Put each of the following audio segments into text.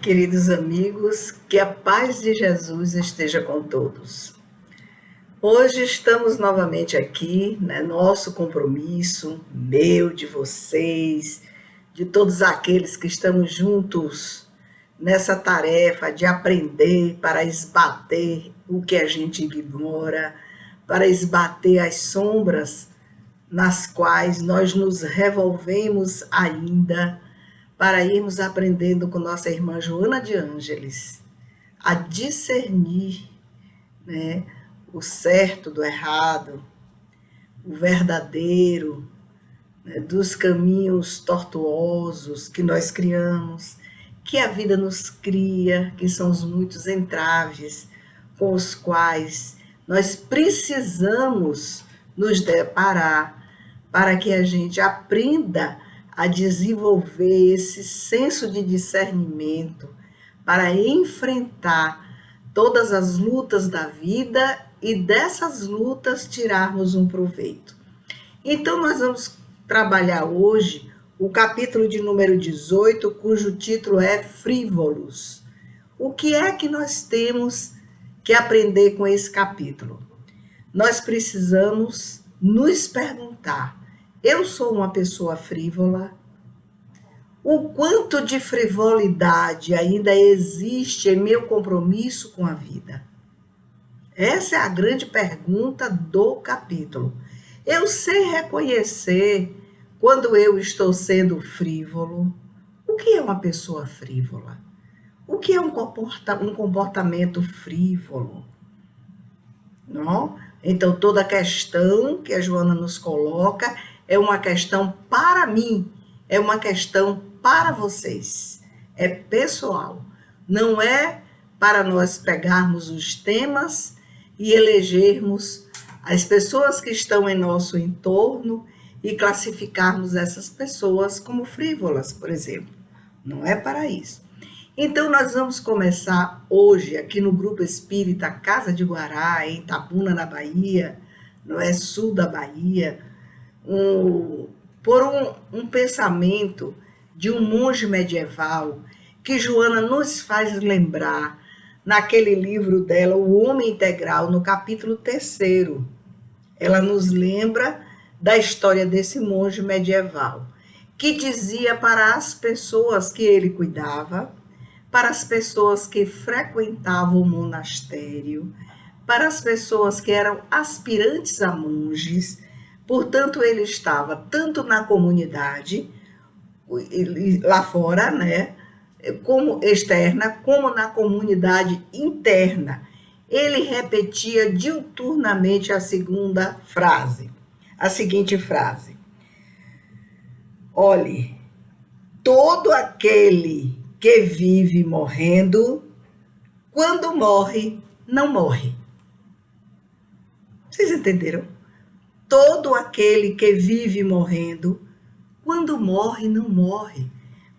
Queridos amigos, que a paz de Jesus esteja com todos. Hoje estamos novamente aqui, nosso compromisso, meu, de vocês, de todos aqueles que estamos juntos nessa tarefa de aprender para esbater o que a gente ignora, para esbater as sombras nas quais nós nos revolvemos ainda, para irmos aprendendo com nossa irmã Joana de Ângeles a discernir, o certo do errado, o verdadeiro, dos caminhos tortuosos que nós criamos, que a vida nos cria, que são os muitos entraves com os quais nós precisamos nos deparar para que a gente aprenda a desenvolver esse senso de discernimento para enfrentar todas as lutas da vida e dessas lutas tirarmos um proveito. Então nós vamos trabalhar hoje o capítulo de número 18, cujo título é Frívolos. O que é que nós temos que aprender com esse capítulo? Nós precisamos nos perguntar: eu sou uma pessoa frívola? O quanto de frivolidade ainda existe em meu compromisso com a vida? Essa é a grande pergunta do capítulo. Eu sei reconhecer quando eu estou sendo frívolo. O que é uma pessoa frívola? O que é um comportamento frívolo? Não? Então, toda a questão que a Joana nos coloca é uma questão para mim, é uma questão para vocês, é pessoal, não é para nós pegarmos os temas e elegermos as pessoas que estão em nosso entorno e classificarmos essas pessoas como frívolas, por exemplo. Não é para isso. Então, nós vamos começar hoje aqui no Grupo Espírita Casa de Guará, em Itabuna, na Bahia, não é, sul da Bahia, por um pensamento de um monge medieval que Joana nos faz lembrar naquele livro dela, O Homem Integral, no capítulo 3º. Ela nos lembra da história desse monge medieval, que dizia para as pessoas que ele cuidava, para as pessoas que frequentavam o monastério, para as pessoas que eram aspirantes a monges. Portanto, ele estava tanto na comunidade, lá fora, como externa, como na comunidade interna. Ele repetia diuturnamente a seguinte frase: olhe, todo aquele que vive morrendo, quando morre, não morre. Vocês entenderam? Todo aquele que vive morrendo, quando morre, não morre.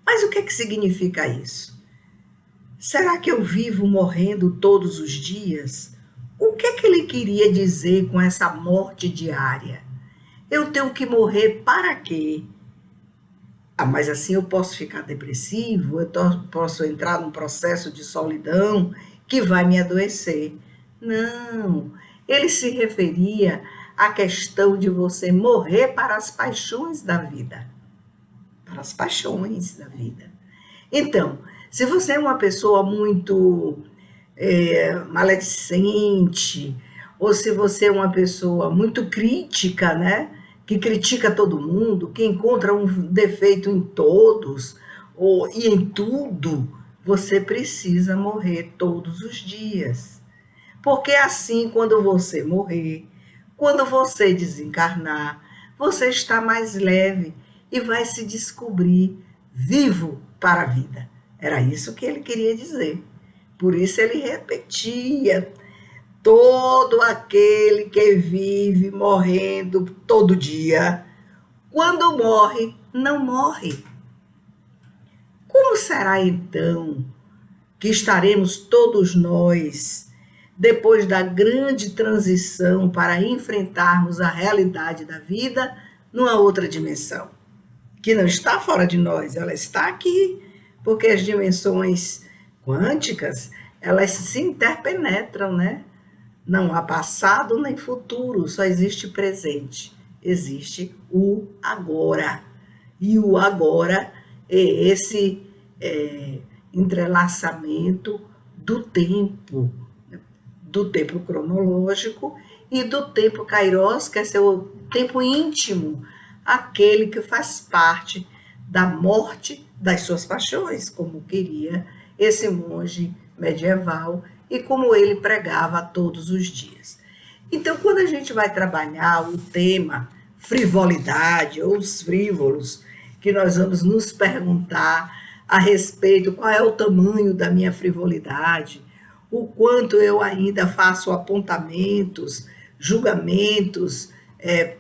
Mas o que é que significa isso? Será que eu vivo morrendo todos os dias? O que é que ele queria dizer com essa morte diária? Eu tenho que morrer para quê? Mas assim eu posso ficar depressivo, eu posso entrar num processo de solidão que vai me adoecer. Não, ele se referia à questão de você morrer para as paixões da vida. Para as paixões da vida. Então, se você é uma pessoa muito maledicente, ou se você é uma pessoa muito crítica, que critica todo mundo, que encontra um defeito em todos e em tudo, você precisa morrer todos os dias. Porque assim, quando você morrer, quando você desencarnar, você está mais leve e vai se descobrir vivo para a vida. Era isso que ele queria dizer. Por isso ele repetia: todo aquele que vive morrendo todo dia, quando morre, não morre. Como será então que estaremos todos nós, depois da grande transição para enfrentarmos a realidade da vida numa outra dimensão? Que não está fora de nós, ela está aqui, porque as dimensões quânticas, elas se interpenetram, né? Não há passado nem futuro, só existe presente. Existe o agora. E o agora é esse entrelaçamento do tempo cronológico e do tempo kairos, que é seu tempo íntimo, aquele que faz parte da morte das suas paixões, como queria esse monge medieval e como ele pregava todos os dias. Então, quando a gente vai trabalhar o tema frivolidade ou os frívolos, que nós vamos nos perguntar a respeito qual é o tamanho da minha frivolidade, o quanto eu ainda faço apontamentos, julgamentos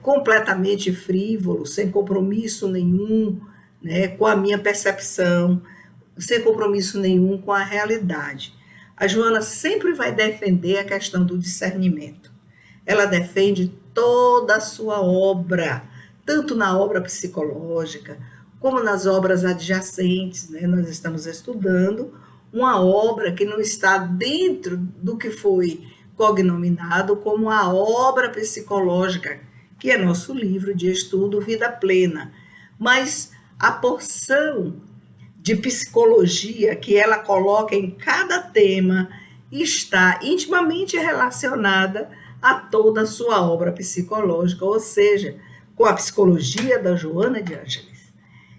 completamente frívolos, sem compromisso nenhum, né, com a minha percepção, sem compromisso nenhum com a realidade. A Joana sempre vai defender a questão do discernimento. Ela defende toda a sua obra, tanto na obra psicológica, como nas obras adjacentes, né? Nós estamos estudando uma obra que não está dentro do que foi cognominado como a obra psicológica, que é nosso livro de estudo Vida Plena. Mas a porção de psicologia que ela coloca em cada tema está intimamente relacionada a toda a sua obra psicológica, ou seja, com a psicologia da Joana de Ângeles.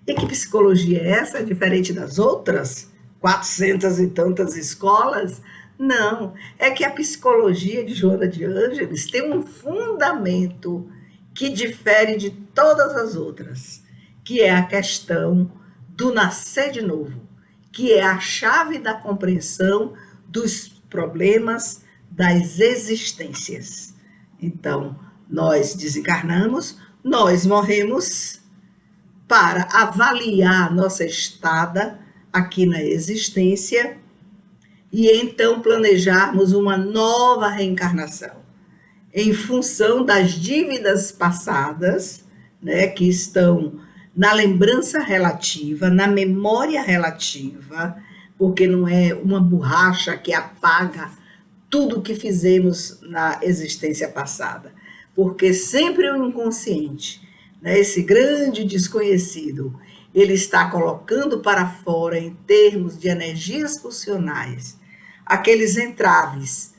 E que psicologia é essa, diferente das outras 400 e tantas escolas? Não, é que a psicologia de Joana de Ângeles tem um fundamento que difere de todas as outras, que é a questão do nascer de novo, que é a chave da compreensão dos problemas das existências. Então, nós desencarnamos, nós morremos para avaliar nossa estada aqui na existência e então planejarmos uma nova reencarnação em função das dívidas passadas, né, que estão na lembrança relativa, na memória relativa, porque não é uma borracha que apaga tudo o que fizemos na existência passada, porque sempre o inconsciente, né, esse grande desconhecido, ele está colocando para fora, em termos de energias pulsionais, aqueles entraves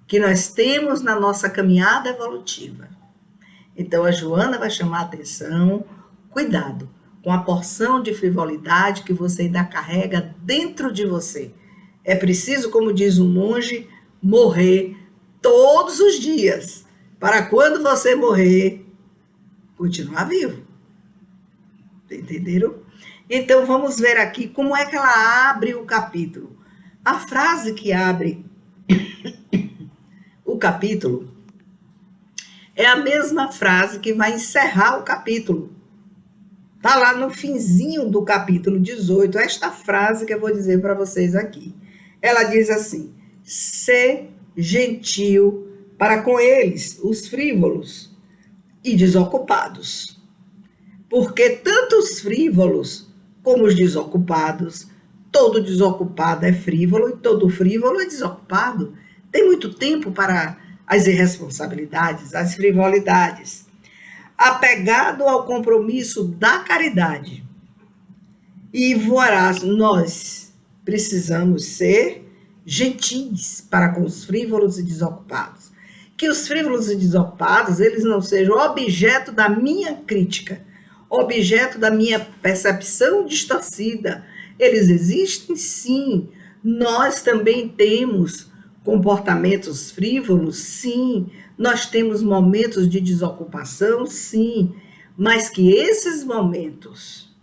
que nós temos na nossa caminhada evolutiva. Então, a Joana vai chamar a atenção, cuidado com a porção de frivolidade que você ainda carrega dentro de você. É preciso, como diz um monge, morrer todos os dias, para quando você morrer, continuar vivo. Entenderam? Então, vamos ver aqui como é que ela abre o capítulo. A frase que abre o capítulo é a mesma frase que vai encerrar o capítulo. Está lá no finzinho do capítulo 18, esta frase que eu vou dizer para vocês aqui. Ela diz assim: ser gentil para com eles, os frívolos e desocupados. Porque tanto os frívolos como os desocupados, todo desocupado é frívolo e todo frívolo é desocupado. Tem muito tempo para as irresponsabilidades, as frivolidades. Apegado ao compromisso da caridade. E voarás, nós precisamos ser gentis para com os frívolos e desocupados. Que os frívolos e desocupados, eles não sejam objeto da minha crítica, objeto da minha percepção distorcida. Eles existem, sim. Nós também temos comportamentos frívolos, sim. Nós temos momentos de desocupação, sim. Mas que esses momentos,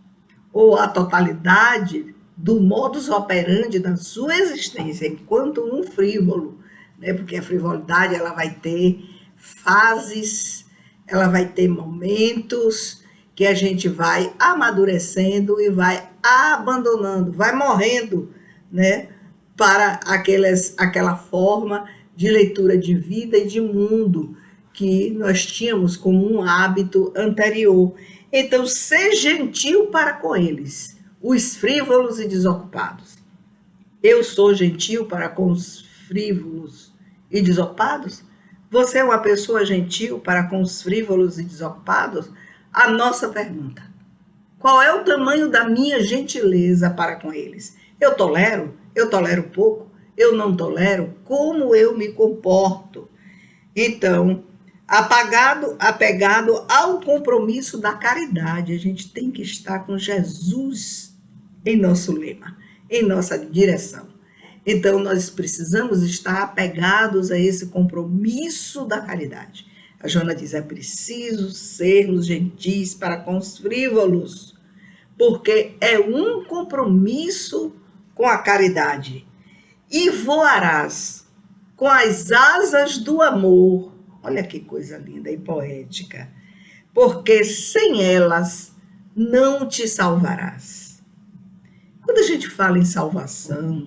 ou a totalidade do modus operandi da sua existência enquanto um frívolo, né? Porque a frivolidade ela vai ter fases, ela vai ter momentos que a gente vai amadurecendo e vai abandonando, vai morrendo, né, para aquela forma de leitura de vida e de mundo que nós tínhamos como um hábito anterior. Então, ser gentil para com eles, os frívolos e desocupados. Eu sou gentil para com os frívolos e desocupados? Você é uma pessoa gentil para com os frívolos e desocupados? A nossa pergunta: qual é o tamanho da minha gentileza para com eles? Eu tolero? Eu tolero pouco? Eu não tolero? Como eu me comporto? Então, apegado ao compromisso da caridade, a gente tem que estar com Jesus em nosso lema, em nossa direção. Então, nós precisamos estar apegados a esse compromisso da caridade. A Joana diz: é preciso sermos gentis para com os frívolos, porque é um compromisso com a caridade. E voarás com as asas do amor. Olha que coisa linda e poética. Porque sem elas não te salvarás. Quando a gente fala em salvação,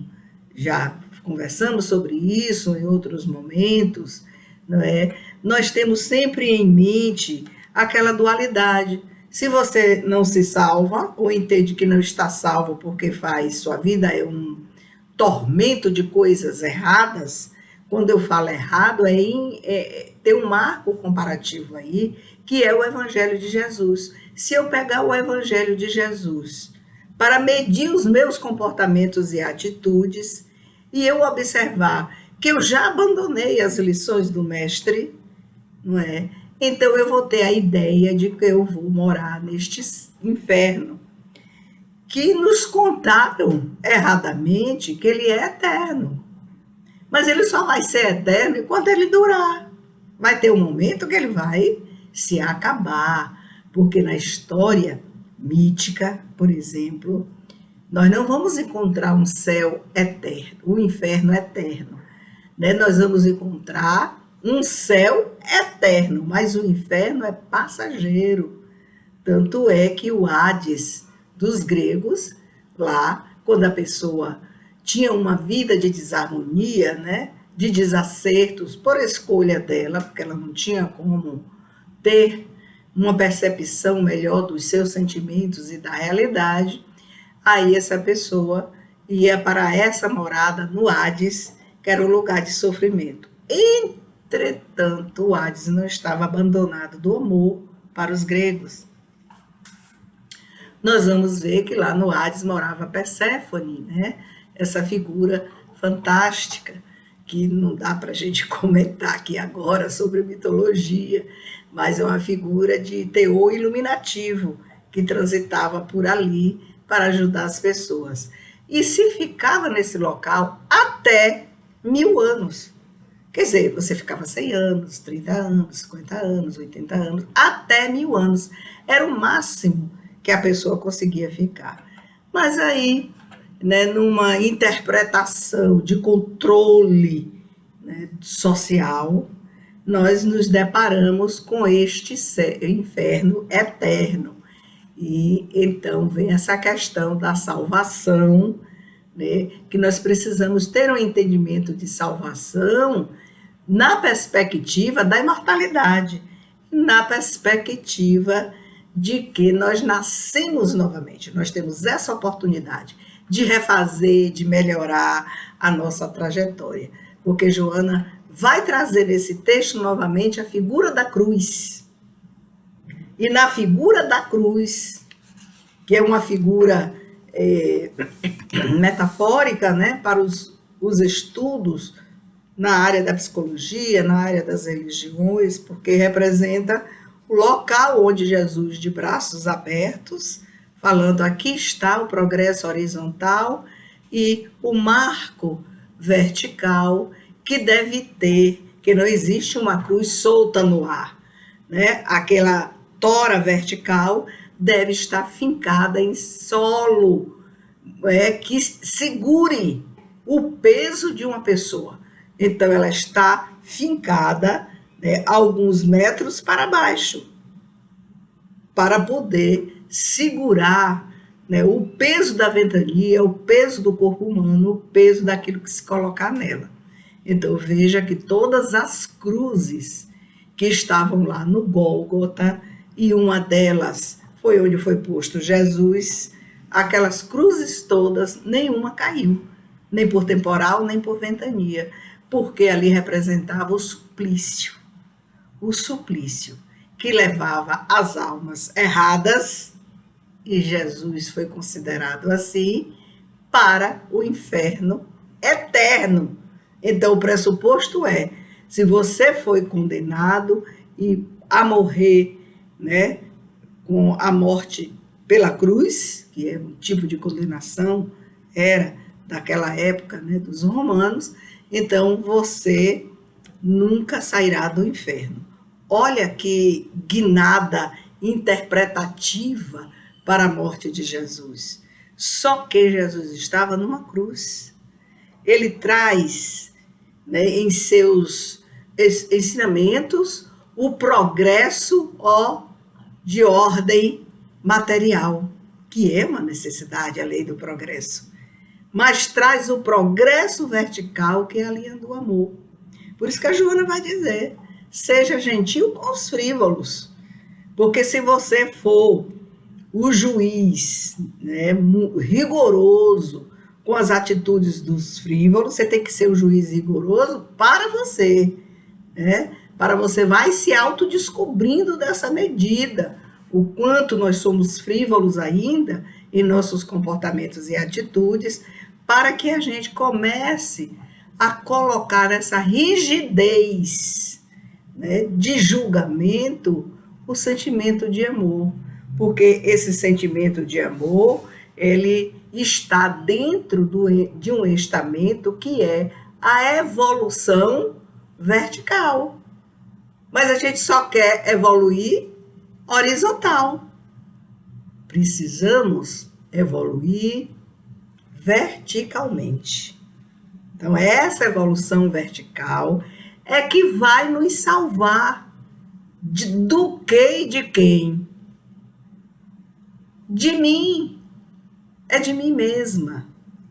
já conversamos sobre isso em outros momentos, não é? Nós temos sempre em mente aquela dualidade. Se você não se salva, ou entende que não está salvo porque sua vida é um tormento de coisas erradas, quando eu falo errado, tem um marco comparativo aí, que é o Evangelho de Jesus. Se eu pegar o Evangelho de Jesus para medir os meus comportamentos e atitudes, e eu observar que eu já abandonei as lições do mestre, não é? Então eu vou ter a ideia de que eu vou morar neste inferno, que nos contaram erradamente que ele é eterno. Mas ele só vai ser eterno enquanto ele durar. Vai ter um momento que ele vai se acabar, porque na história mítica, por exemplo, nós não vamos encontrar um céu eterno, um inferno eterno, né? Nós vamos encontrar um céu eterno, mas o inferno é passageiro. Tanto é que o Hades dos gregos, lá, quando a pessoa tinha uma vida de desarmonia, né, de desacertos, por escolha dela, porque ela não tinha como ter uma percepção melhor dos seus sentimentos e da realidade, aí essa pessoa ia para essa morada no Hades, que era o lugar de sofrimento. Entretanto, o Hades não estava abandonado do amor para os gregos. Nós vamos ver que lá no Hades morava Perséfone, né? Essa figura fantástica, que não dá para a gente comentar aqui agora sobre mitologia, mas é uma figura de teor iluminativo, que transitava por ali para ajudar as pessoas. E se ficava nesse local até 1000 anos. Quer dizer, você ficava 100 anos, 30 anos, 50 anos, 80 anos, até 1000 anos. Era o máximo que a pessoa conseguia ficar. Mas aí, né, numa interpretação de controle, né, social, nós nos deparamos com este inferno eterno. E então vem essa questão da salvação, né, que nós precisamos ter um entendimento de salvação na perspectiva da imortalidade, na perspectiva de que nós nascemos novamente, nós temos essa oportunidade de refazer, de melhorar a nossa trajetória, porque Joana vai trazer nesse texto novamente a figura da cruz. E na figura da cruz, que é uma figura metafórica, né, para os estudos na área da psicologia, na área das religiões, porque representa o local onde Jesus, de braços abertos, falando: aqui está o progresso horizontal e o marco vertical que deve ter, que não existe uma cruz solta no ar, né? Aquela tora vertical deve estar fincada em solo, que segure o peso de uma pessoa. Então, ela está fincada, né, alguns metros para baixo, para poder segurar, né, o peso da ventania, o peso do corpo humano, o peso daquilo que se colocar nela. Então, veja que todas as cruzes que estavam lá no Gólgota, e uma delas foi onde foi posto Jesus, aquelas cruzes todas, nenhuma caiu. nem por temporal, nem por ventania, porque ali representava o suplício que levava as almas erradas, e Jesus foi considerado assim, para o inferno eterno. Então, o pressuposto é, se você foi condenado a morrer, né, com a morte pela cruz, que é um tipo de condenação, era daquela época, né, dos romanos, então você nunca sairá do inferno. Olha que guinada interpretativa para a morte de Jesus. Só que Jesus estava numa cruz. Ele traz, né, em seus ensinamentos o progresso de ordem material, que é uma necessidade, a lei do progresso, mas traz o progresso vertical, que é a linha do amor. Por isso que a Joana vai dizer, seja gentil com os frívolos, porque se você for o juiz, né, rigoroso com as atitudes dos frívolos, você tem que ser o juiz rigoroso para você, né? Para você vai se autodescobrindo dessa medida, o quanto nós somos frívolos ainda em nossos comportamentos e atitudes, para que a gente comece a colocar essa rigidez, né, de julgamento, o sentimento de amor, porque esse sentimento de amor, ele está dentro de um estamento que é a evolução vertical. Mas a gente só quer evoluir horizontal. Precisamos evoluir verticalmente. Então, essa evolução vertical é que vai nos salvar do que e de quem? De mim. É de mim mesma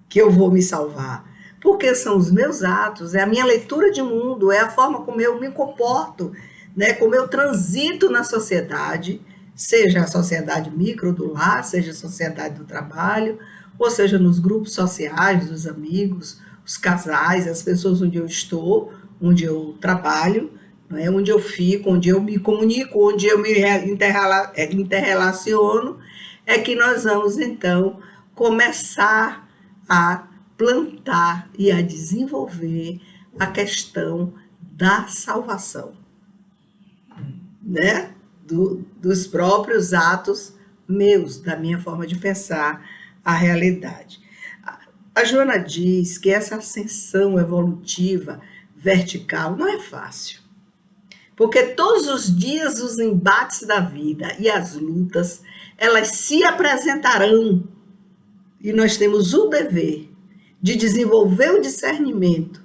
que eu vou me salvar. Porque são os meus atos, é a minha leitura de mundo, é a forma como eu me comporto, né, como eu transito na sociedade, seja a sociedade micro do lar, seja a sociedade do trabalho, ou seja nos grupos sociais, dos amigos, os casais, as pessoas onde eu estou, onde eu trabalho, né, onde eu fico, onde eu me comunico, onde eu me interrelaciono, é que nós vamos então começar a plantar e a desenvolver a questão da salvação, né? Dos próprios atos meus, da minha forma de pensar a realidade. A Joana diz que essa ascensão evolutiva vertical não é fácil, porque todos os dias os embates da vida e as lutas, elas se apresentarão, e nós temos o dever de desenvolver o discernimento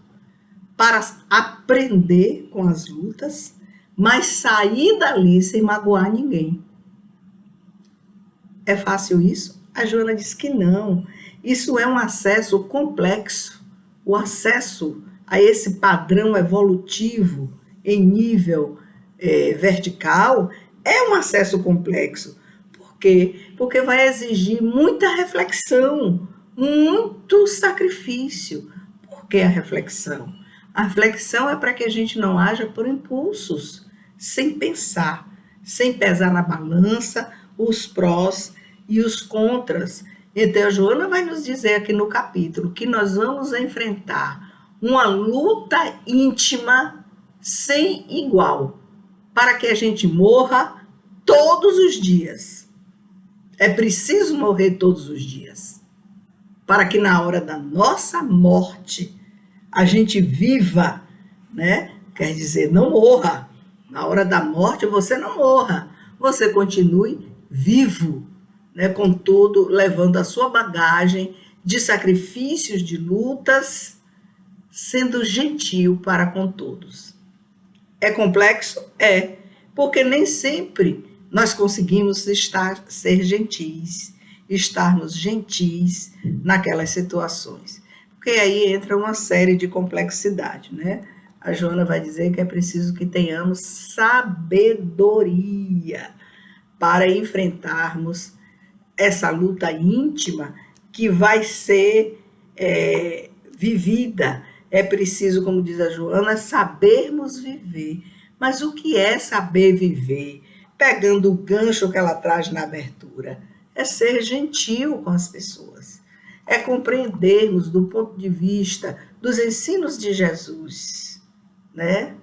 para aprender com as lutas, mas sair dali sem magoar ninguém. É fácil isso? A Joana diz que não. Isso é um acesso complexo. O acesso a esse padrão evolutivo em nível vertical é um acesso complexo. Por quê? Porque vai exigir muita reflexão, muito sacrifício. Por que a reflexão? A reflexão é para que a gente não haja por impulsos, sem pensar, sem pesar na balança os prós e os contras. Então, a Joana vai nos dizer aqui no capítulo que nós vamos enfrentar uma luta íntima sem igual, para que a gente morra todos os dias. É preciso morrer todos os dias, para que na hora da nossa morte a gente viva, né? Quer dizer, não morra. Na hora da morte você não morra, você continue vivo, né? Contudo, levando a sua bagagem de sacrifícios, de lutas, sendo gentil para com todos. É complexo? É, porque nem sempre nós conseguimos ser gentis, estarmos gentis naquelas situações. Porque aí entra uma série de complexidade, né? A Joana vai dizer que é preciso que tenhamos sabedoria para enfrentarmos essa luta íntima que vai ser vivida. É preciso, como diz a Joana, sabermos viver. Mas o que é saber viver? Pegando o gancho que ela traz na abertura, é ser gentil com as pessoas. É compreendermos do ponto de vista dos ensinos de Jesus, né?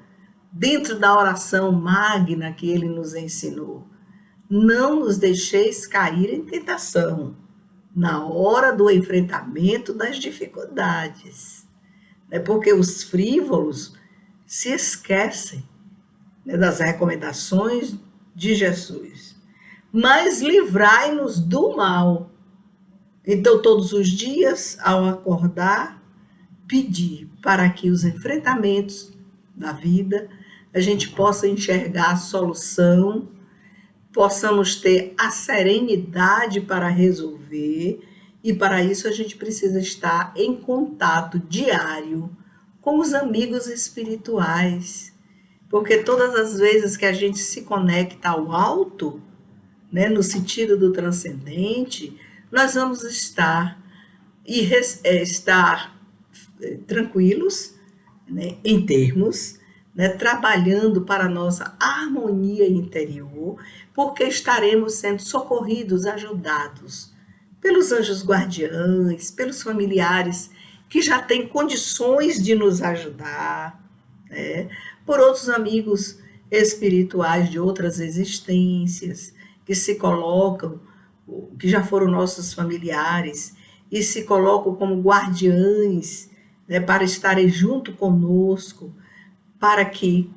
Dentro da oração magna que ele nos ensinou. Não nos deixeis cair em tentação na hora do enfrentamento das dificuldades. Porque os frívolos se esquecem, né, das recomendações de Jesus. Mas livrai-nos do mal. Então, todos os dias, ao acordar, pedir para que os enfrentamentos da vida, a gente possa enxergar a solução, possamos ter a serenidade para resolver, e para isso a gente precisa estar em contato diário com os amigos espirituais, porque todas as vezes que a gente se conecta ao alto, né, no sentido do transcendente, nós vamos estar tranquilos, né, em termos, né, trabalhando para a nossa harmonia interior, porque estaremos sendo socorridos, ajudados pelos anjos guardiães, pelos familiares que já têm condições de nos ajudar, né, por outros amigos espirituais de outras existências que se colocam, que já foram nossos familiares e se colocam como guardiães, né, para estarem junto conosco, para que,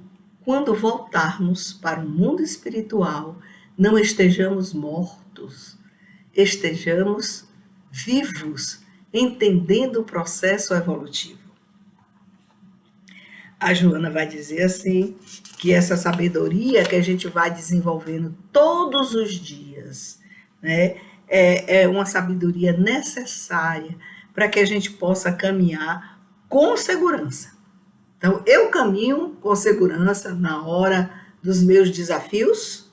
quando voltarmos para o mundo espiritual, não estejamos mortos, estejamos vivos, entendendo o processo evolutivo. A Joana vai dizer assim, que essa sabedoria que a gente vai desenvolvendo todos os dias, né, é uma sabedoria necessária para que a gente possa caminhar com segurança. Então, eu caminho com segurança na hora dos meus desafios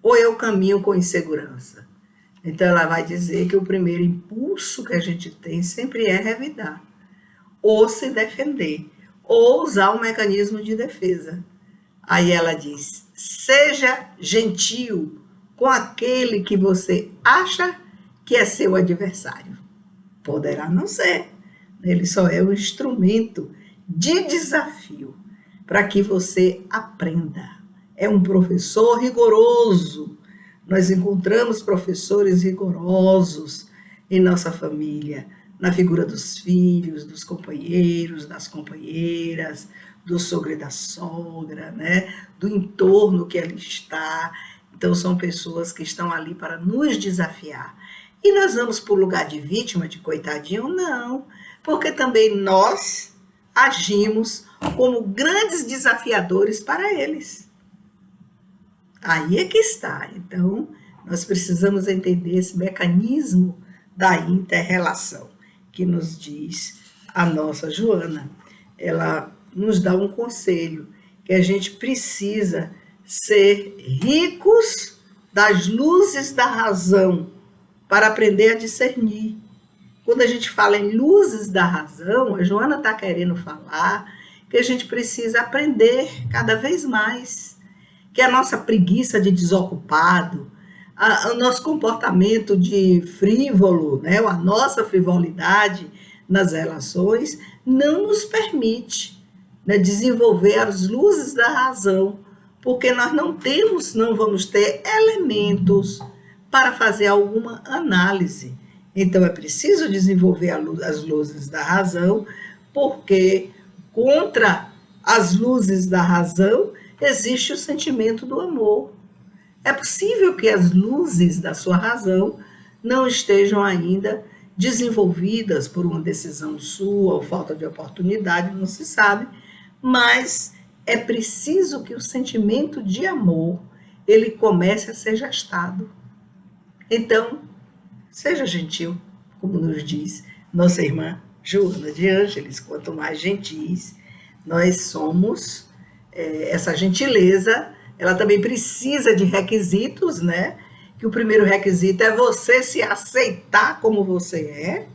ou eu caminho com insegurança? Então, ela vai dizer que o primeiro impulso que a gente tem sempre é revidar, ou se defender, ou usar um mecanismo de defesa. Aí ela diz, seja gentil com aquele que você acha que é seu adversário. Poderá não ser, ele só é um instrumento de desafio para que você aprenda. É um professor rigoroso. Nós encontramos professores rigorosos em nossa família, na figura dos filhos, dos companheiros, das companheiras, do sogro e da sogra, né? Do entorno que ela está. Então, são pessoas que estão ali para nos desafiar. E nós vamos para o lugar de vítima, de coitadinho? Não, porque também nós agimos como grandes desafiadores para eles. Aí é que está. Então, nós precisamos entender esse mecanismo da inter-relação que nos diz a nossa Joana. Ela nos dá um conselho, que a gente precisa ser ricos das luzes da razão para aprender a discernir. Quando a gente fala em luzes da razão, a Joana está querendo falar que a gente precisa aprender cada vez mais, que a nossa preguiça de desocupado, o nosso comportamento de frívolo, né, a nossa frivolidade nas relações, não nos permite, né, desenvolver as luzes da razão, porque nós não vamos ter elementos para fazer alguma análise. Então, é preciso desenvolver as luzes da razão, porque contra as luzes da razão existe o sentimento do amor. É possível que as luzes da sua razão não estejam ainda desenvolvidas por uma decisão sua ou falta de oportunidade, não se sabe, mas é preciso que o sentimento de amor ele comece a ser gestado. Então, seja gentil, como nos diz nossa irmã Joana de Ângeles, quanto mais gentis nós somos, essa gentileza, ela também precisa de requisitos, né? Que o primeiro requisito é você se aceitar como você é,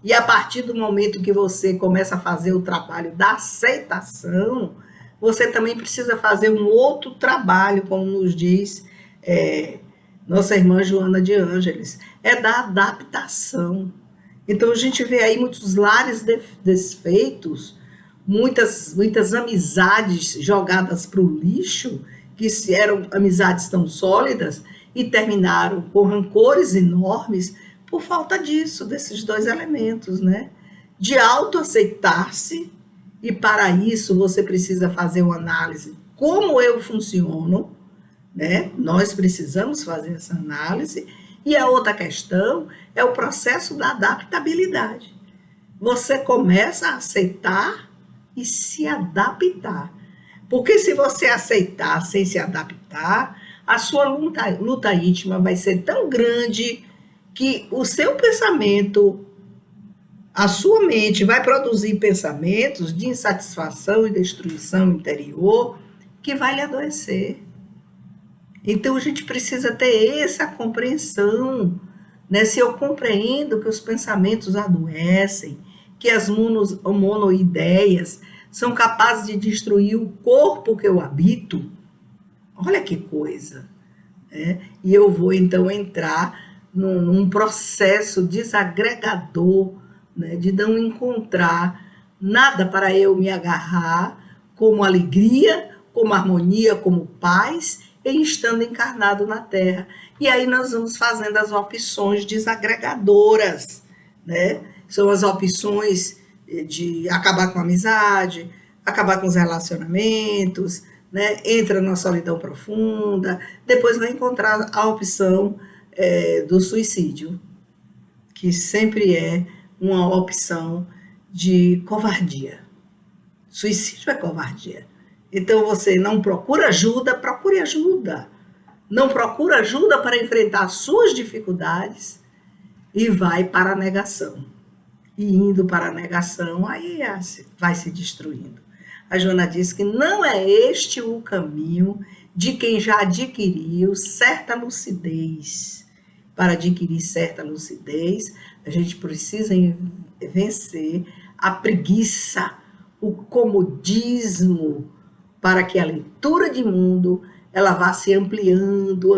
E a partir do momento que você começa a fazer o trabalho da aceitação, você também precisa fazer um outro trabalho, como nos diz nossa irmã Joana de Ângeles, é da adaptação. Então a gente vê aí muitos lares desfeitos, muitas amizades jogadas para o lixo, que eram amizades tão sólidas e terminaram com rancores enormes por falta disso, desses dois elementos, né? De autoaceitar-se, e para isso você precisa fazer uma análise como eu funciono, né? Nós precisamos fazer essa análise. E a outra questão é o processo da adaptabilidade. Você começa a aceitar e se adaptar. Porque se você aceitar sem se adaptar, a sua luta íntima vai ser tão grande que o seu pensamento, a sua mente vai produzir pensamentos de insatisfação e destruição interior que vai lhe adoecer. Então a gente precisa ter essa compreensão, né? Se eu compreendo que os pensamentos adoecem, que as monoideias são capazes de destruir o corpo que eu habito, olha que coisa, né? E eu vou então entrar num processo desagregador, né? De não encontrar nada para eu me agarrar como alegria, como harmonia, como paz, em estando encarnado na Terra. E aí nós vamos fazendo as opções desagregadoras, né? São as opções de acabar com a amizade, acabar com os relacionamentos, né? Entra na solidão profunda, depois vai encontrar a opção do suicídio, que sempre é uma opção de covardia. Suicídio é covardia. Então você não procura ajuda, procure ajuda. Não procura ajuda para enfrentar suas dificuldades e vai para a negação. E indo para a negação, aí vai se destruindo. A Joana diz que não é este o caminho de quem já adquiriu certa lucidez. Para adquirir certa lucidez, a gente precisa vencer a preguiça, o comodismo, para que a leitura de mundo ela vá se ampliando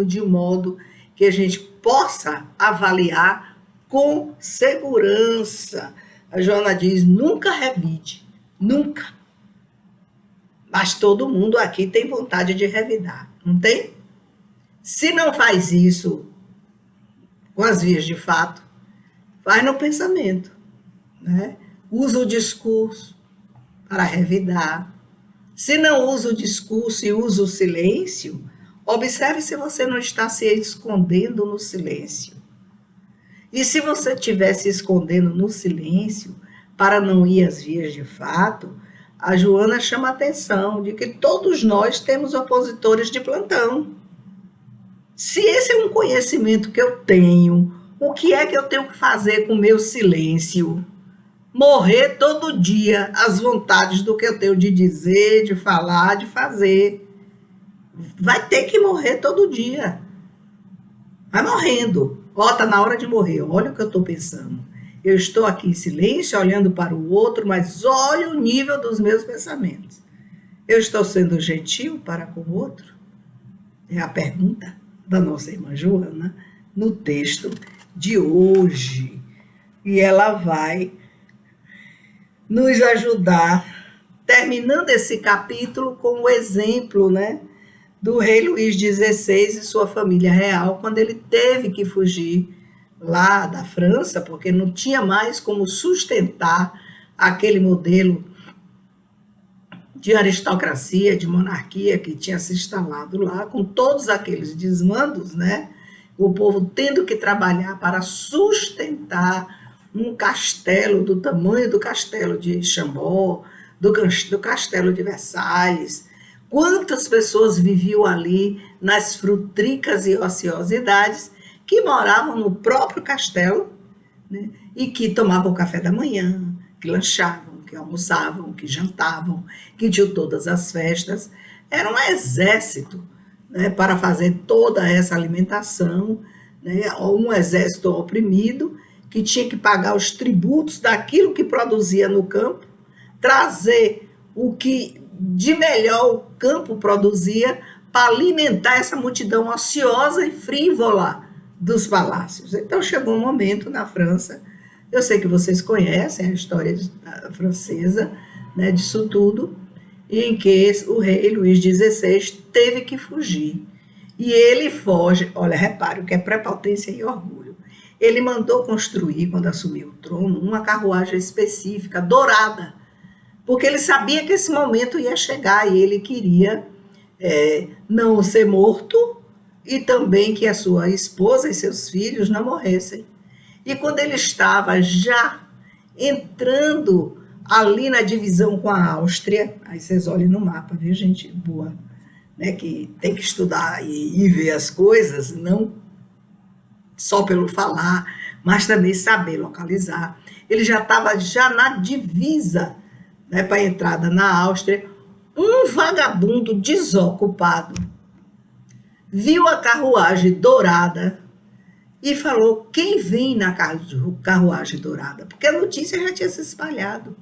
de modo que a gente possa avaliar com segurança. A Joana diz, nunca revide, nunca. Mas todo mundo aqui tem vontade de revidar, não tem? Se não faz isso com as vias de fato, faz no pensamento, né? Usa o discurso para revidar. Se não usa o discurso e usa o silêncio, observe se você não está se escondendo no silêncio. E se você estiver se escondendo no silêncio, para não ir às vias de fato, a Joana chama a atenção de que todos nós temos opositores de plantão. Se esse é um conhecimento que eu tenho, o que é que eu tenho que fazer com o meu silêncio? Morrer todo dia às vontades do que eu tenho de dizer, de falar, de fazer. Vai ter que morrer todo dia. Vai morrendo. Ó, tá na hora de morrer. Olha o que eu estou pensando. Eu estou aqui em silêncio, olhando para o outro, mas olha o nível dos meus pensamentos. Eu estou sendo gentil para com o outro? É a pergunta da nossa irmã Joana no texto de hoje. E ela vai nos ajudar, terminando esse capítulo com o exemplo, né, do rei Luís XVI e sua família real, quando ele teve que fugir lá da França, porque não tinha mais como sustentar aquele modelo de aristocracia, de monarquia que tinha se instalado lá, com todos aqueles desmandos, né? O povo tendo que trabalhar para sustentar um castelo do tamanho do castelo de Chambord, do castelo de Versalhes. Quantas pessoas viviam ali nas frutricas e ociosidades que moravam no próprio castelo, né? E que tomavam café da manhã, que lanchavam, que almoçavam, que jantavam, que tinham todas as festas. Era um exército, né, para fazer toda essa alimentação, né, um exército oprimido que tinha que pagar os tributos daquilo que produzia no campo, trazer o que de melhor o campo produzia para alimentar essa multidão ociosa e frívola dos palácios. Então chegou um momento na França, eu sei que vocês conhecem a história francesa, né, disso tudo, em que o rei Luís XVI teve que fugir. E ele foge, olha, repare o que é prepotência e orgulho. Ele mandou construir, quando assumiu o trono, uma carruagem específica, dourada, porque ele sabia que esse momento ia chegar e ele queria não ser morto e também que a sua esposa e seus filhos não morressem. E quando ele estava já entrando ali na divisão com a Áustria, aí vocês olhem no mapa, viu, gente boa, né, que tem que estudar e ver as coisas, não só pelo falar, mas também saber localizar. Ele já estava na divisa, né, para a entrada na Áustria. Um vagabundo desocupado viu a carruagem dourada e falou: quem vem na carruagem dourada? Porque a notícia já tinha se espalhado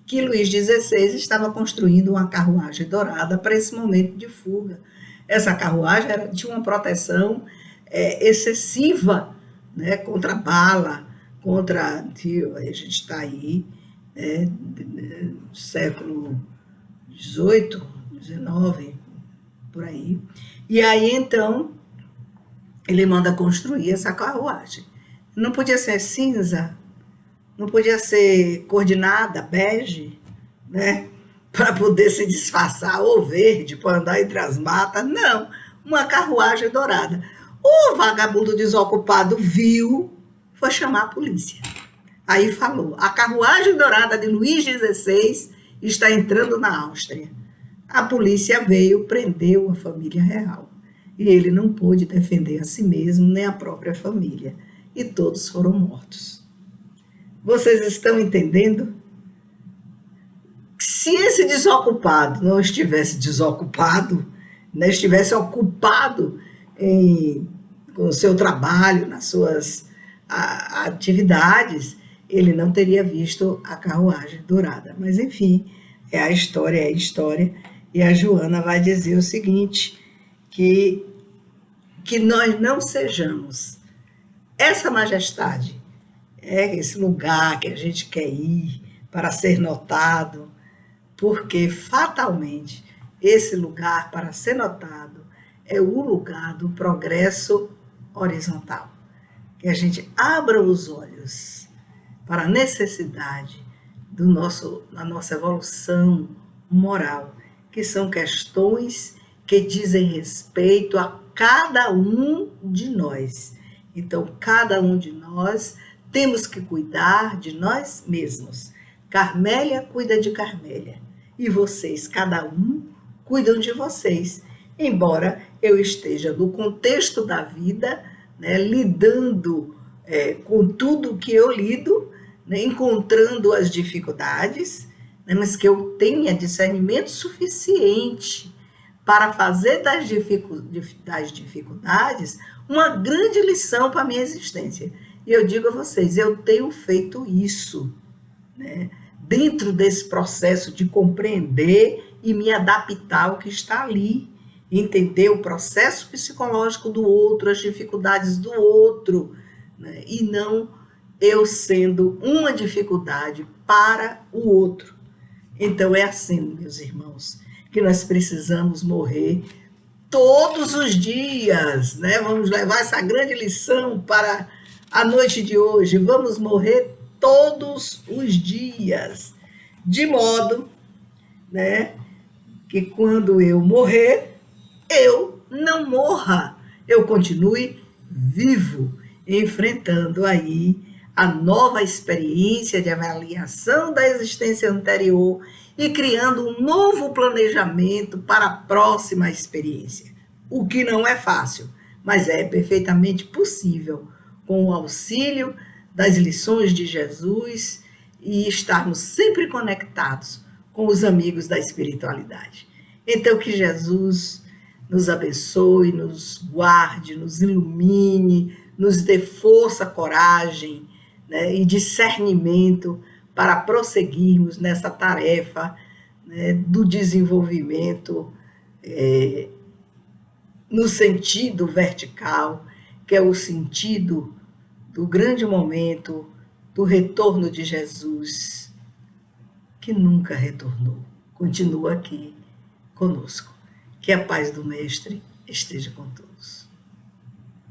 que Luís XVI estava construindo uma carruagem dourada para esse momento de fuga. Essa carruagem tinha uma proteção excessiva, né, contra bala, contra... a gente está aí, século XVIII, XIX, por aí. E aí, então, ele manda construir essa carruagem. Não podia ser cinza, não podia ser coordenada, bege, né? Para poder se disfarçar, ou verde, para andar entre as matas. Não, uma carruagem dourada. O vagabundo desocupado viu, foi chamar a polícia. Aí falou: a carruagem dourada de Luís XVI está entrando na Áustria. A polícia veio, prendeu a família real. E ele não pôde defender a si mesmo, nem a própria família. E todos foram mortos. Vocês estão entendendo? Se esse desocupado não estivesse desocupado, né, estivesse ocupado com o seu trabalho, nas suas atividades, ele não teria visto a carruagem dourada. Mas, enfim, é a história. E a Joana vai dizer o seguinte, que nós não sejamos essa majestade, esse lugar que a gente quer ir para ser notado, porque fatalmente esse lugar para ser notado é o lugar do progresso horizontal. Que a gente abra os olhos para a necessidade da nossa evolução moral, que são questões que dizem respeito a cada um de nós. Então, cada um de nós temos que cuidar de nós mesmos. Carmélia cuida de Carmélia. E vocês, cada um, cuidam de vocês. Embora eu esteja no contexto da vida, né, lidando com tudo que eu lido, né, encontrando as dificuldades, né, mas que eu tenha discernimento suficiente para fazer das dificuldades uma grande lição para a minha existência. E eu digo a vocês, eu tenho feito isso, né, dentro desse processo de compreender e me adaptar ao que está ali, entender o processo psicológico do outro, as dificuldades do outro, né, e não eu sendo uma dificuldade para o outro. Então é assim, meus irmãos, que nós precisamos morrer todos os dias, né? Vamos levar essa grande lição para a noite de hoje. Vamos morrer todos os dias, de modo, né, que quando eu morrer, eu não morra, eu continue vivo, enfrentando aí a nova experiência de avaliação da existência anterior e criando um novo planejamento para a próxima experiência. O que não é fácil, mas é perfeitamente possível com o auxílio das lições de Jesus e estarmos sempre conectados com os amigos da espiritualidade. Então, que Jesus nos abençoe, nos guarde, nos ilumine, nos dê força, coragem, né, e discernimento para prosseguirmos nessa tarefa, né, do desenvolvimento no sentido vertical, que é o sentido do grande momento do retorno de Jesus, que nunca retornou, continua aqui conosco. Que a paz do Mestre esteja com todos.